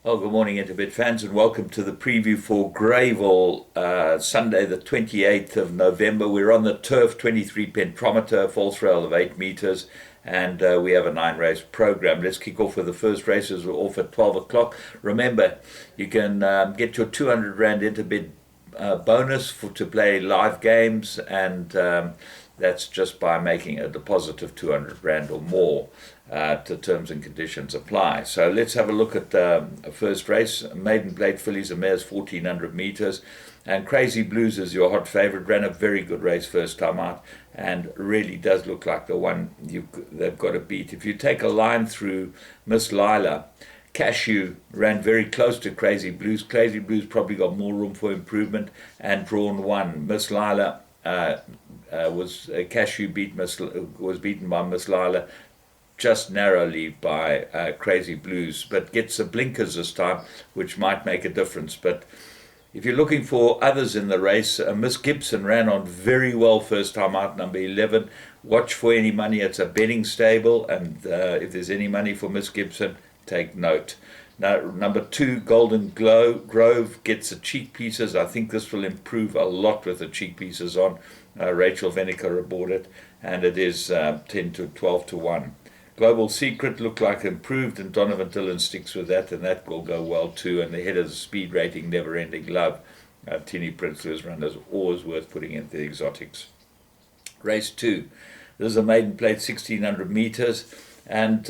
Oh, good morning, Interbet fans, and welcome to the preview for Greyville, Sunday, the 28th of November. We're on the turf, 23 pentometer, false rail of 8 meters, and we have a 9-race program. Let's kick off with the first races. We're off at 12 o'clock. Remember, you can get your 200 Rand Interbet bonus to play live games, and that's just by making a deposit of 200 Rand or more. To terms and conditions apply. So let's have a look at a first race. Maiden Plate Fillies and Mares, 1400 meters, and Crazy Blues is your hot favorite. Ran a very good race first time out, and really does look like the one they've got to beat. If you take a line through Miss Lila, Cashew ran very close to Crazy Blues. Crazy Blues probably got more room for improvement and drawn one. Miss Lila Cashew was beaten by Miss Lila just narrowly by Crazy Blues, but gets the blinkers this time, which might make a difference. But if you're looking for others in the race, Miss Gibson ran on very well first time out, number 11. Watch for any money. It's a betting stable, and if there's any money for Miss Gibson, take note. Now, number 2, Golden Grove gets the cheek pieces. I think this will improve a lot with the cheek pieces on. Rachel Venica aboard it, and it is 10 to 12 to 1. Global Secret looked like improved, and Donovan Dillon sticks with that, and that will go well too. And the head of the speed rating, Never Ending Love, Tini Prince's run is always worth putting into the exotics. Race 2. This is a maiden plate, 1600 meters, and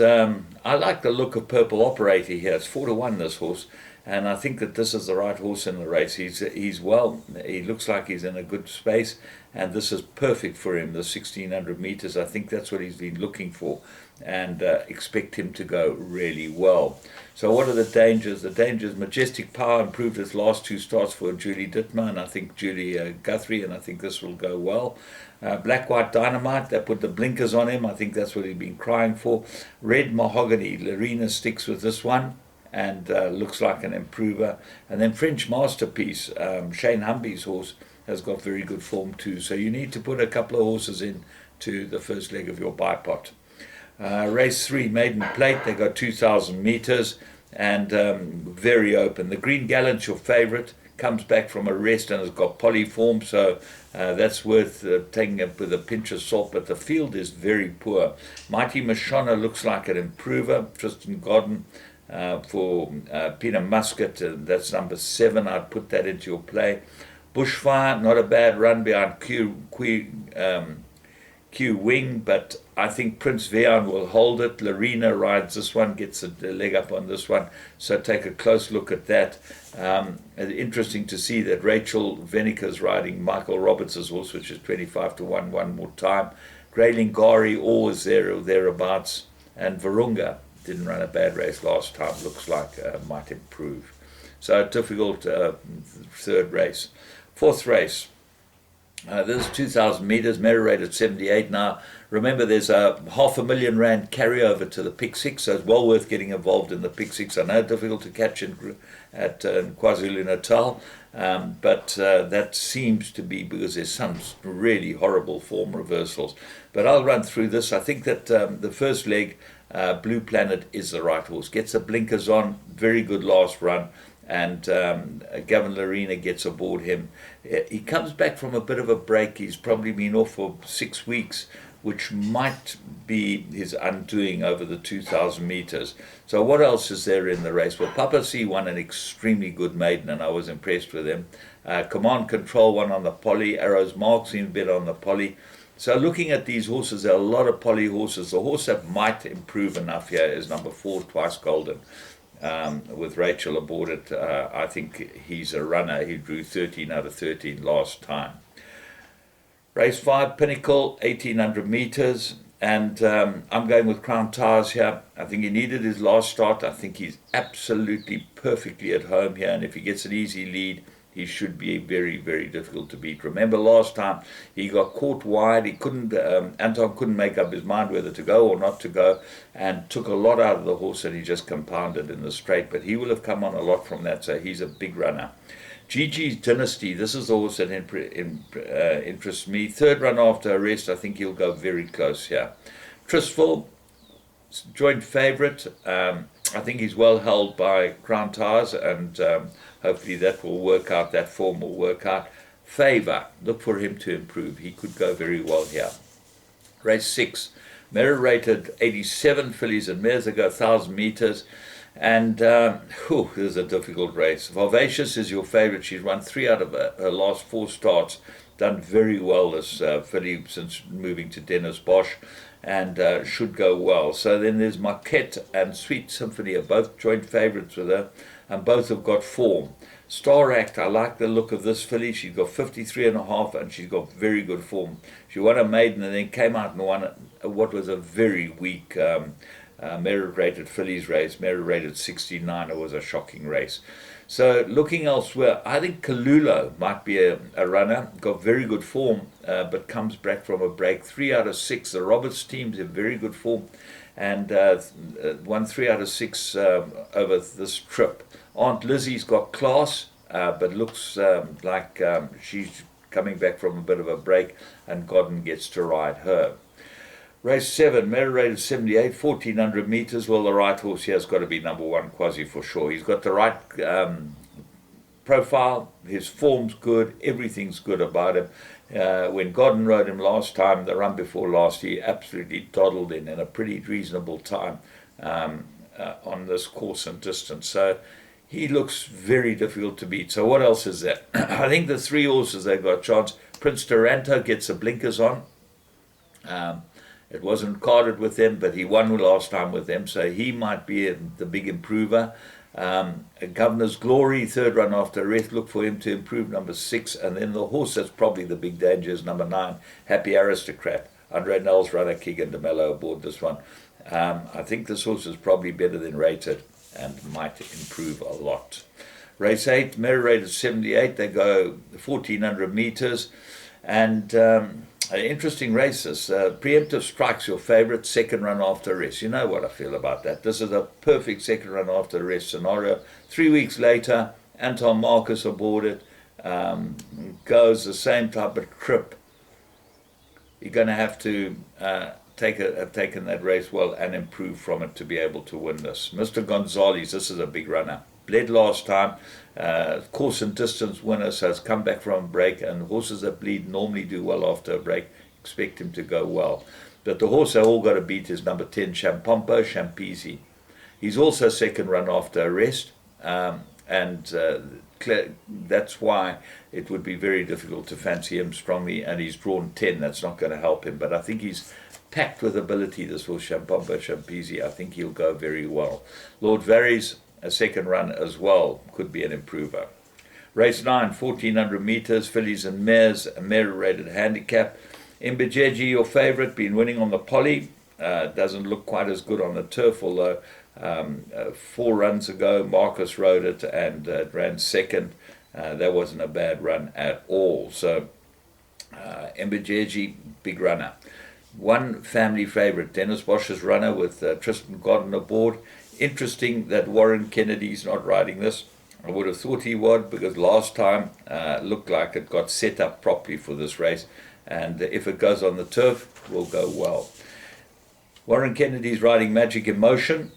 I like the look of Purple Operator here. It's 4 to 1 this horse, and I think that this is the right horse in the race. He looks like he's in a good space, and this is perfect for him, the 1600 meters. I think that's what he's been looking for, and expect him to go really well. So what are the dangers? The dangers: Majestic Power improved his last 2 starts for Julie Dittmer, and I think Julie Guthrie, and I think this will go well. Black White Dynamite, they put the blinkers on him. I think that's what he's been crying for. Red Mahogany, Lorena sticks with this one, and looks like an improver. And then French Masterpiece, Shane Humby's horse, has got very good form too. So you need to put a couple of horses in to the first leg of your bipot. Race 3, Maiden Plate, they got 2,000 meters, and very open. The Green Gallant's your favorite, comes back from a rest and has got polyform, so that's worth taking up with a pinch of salt, but the field is very poor. Mighty Mashona looks like an improver. Tristan Godden for Peter Muscat, that's number 7. I'd put that into your play. Bushfire, not a bad run behind Q Wing, but I think Prince Veon will hold it. Lorena rides this one, gets a leg up on this one, so take a close look at that. Interesting to see that Rachel Venica's riding Michael Roberts' horse, which is 25 to 1 one more time. Greylingari always there or thereabouts, and Virunga didn't run a bad race last time, looks like might improve. So a difficult third race. Fourth race. This is 2,000 meters, merit rate at 78. Now, remember, there's a R500,000 Rand carryover to the Pick 6, so it's well worth getting involved in the Pick 6. I know it's difficult to catch at KwaZulu-Natal, but that seems to be because there's some really horrible form reversals. But I'll run through this. I think that the first leg, Blue Planet, is the right horse. Gets the blinkers on, very good last run, and Gavin Lorena gets aboard him. He comes back from a bit of a break. He's probably been off for 6 weeks, which might be his undoing over the 2,000 meters. So what else is there in the race? Well, Papa C won an extremely good maiden, and I was impressed with him. Command Control won on the poly. Arrows Mark seemed a bit on the poly. So looking at these horses, there are a lot of poly horses. The horse that might improve enough here is number 4, Twice Golden. With Rachel aboard it, I think he's a runner. He drew 13 out of 13 last time. Race 5, Pinnacle, 1,800 meters, and I'm going with Crown Towers here. I think he needed his last start. I think he's absolutely perfectly at home here, and if he gets an easy lead, he should be very, very difficult to beat. Remember last time he got caught wide. He couldn't. Anton couldn't make up his mind whether to go or not to go, and took a lot out of the horse, and he just compounded in the straight. But he will have come on a lot from that, so he's a big runner. Gigi's Dynasty. This is the horse that interests me. Third run after a rest. I think he'll go very close here. Trisville, joint favourite. I think he's well held by Crown Towers, and hopefully that will work out, that form will work out. Favour, look for him to improve. He could go very well here. Race 6, Mirror rated 87 fillies and mares. They go 1,000 metres. And this is a difficult race. Vivacious is your favourite. She's won 3 out of her last 4 starts. Done very well, this filly, since moving to Dennis Bosch, and should go well. So then there's Marquette and Sweet Symphony are both joint favourites with her, and both have got form. Star Act, I like the look of this filly. She's got 53.5, and she's got very good form. She won a maiden and then came out and won what was a very weak merit-rated fillies race. Merit-rated 69. It was a shocking race. So looking elsewhere, I think Kalulo might be a runner. Got very good form, but comes back from a break. 3 out of 6. The Roberts teams have very good form, and won 3 out of 6 over this trip. Aunt Lizzie's got class, but looks like she's coming back from a bit of a break, and Godden gets to ride her. Race 7, merit rated 78, 1,400 metres. Well, the right horse here has got to be number 1, Quasi, for sure. He's got the right profile. His form's good. Everything's good about him. When Godden rode him last time, the run before last, he absolutely toddled in a pretty reasonable time on this course and distance. So he looks very difficult to beat. So what else is there? I think the 3 horses they've got a chance. Prince Taranto gets the blinkers on. It wasn't carded with them, but he won last time with them, so he might be the big improver. Governor's Glory, 3rd run after arrest. Look for him to improve, number 6. And then the horse that's probably the big danger is number 9, Happy Aristocrat. Andre Nels, runner, Keegan DeMello aboard this one. I think this horse is probably better than rated and might improve a lot. Race 8, merit rated 78. They go 1,400 metres. And interesting races. Preemptive Strike's your favourite, 2nd run after rest. You know what I feel about that. This is a perfect 2nd run after rest scenario. 3 weeks later, Anton Marcus aboard it. Goes the same type of trip. You're going to have to have taken that race well and improve from it to be able to win this. Mr. Gonzalez, this is a big runner. Bled last time, course and distance winner, so has come back from a break, and horses that bleed normally do well after a break. Expect him to go well. But the horse they all got to beat is number 10, Champompo Champisi. He's also 2nd run after a rest, and that's why it would be very difficult to fancy him strongly, and he's drawn 10. That's not going to help him, but I think he's packed with ability, this horse, Champompo Champisi. I think he'll go very well. Lord Varys, a 2nd run as well, could be an improver. Race 9, 1,400 metres, fillies and mares, a merit-rated handicap. Imbejeji, your favourite, been winning on the poly. Doesn't look quite as good on the turf, although 4 runs ago Marcus rode it and ran 2nd. That wasn't a bad run at all. So Imbejeji, big runner. 1 family favourite, Dennis Bosch's runner with Tristan Godden aboard. Interesting that Warren Kennedy's not riding this. I would have thought he would, because last time looked like it got set up properly for this race, and if it goes on the turf, will go well. Warren Kennedy's riding Magic Emotion,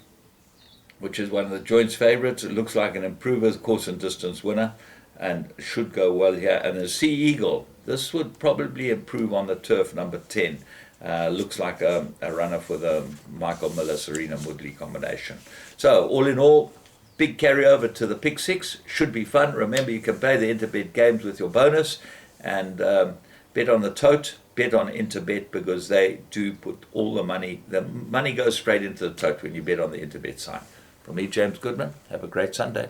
which is one of the joints favourites. It looks like an improver, course and distance winner, and should go well here. And the Sea Eagle, this would probably improve on the turf, number 10. Looks like a runner for the Michael Miller-Serena Woodley combination. So, all in all, big carryover to the Pick 6. Should be fun. Remember, you can play the Interbet games with your bonus, and bet on the tote, bet on Interbet, because they do put all the money goes straight into the tote when you bet on the Interbet side. From me, James Goodman, have a great Sunday.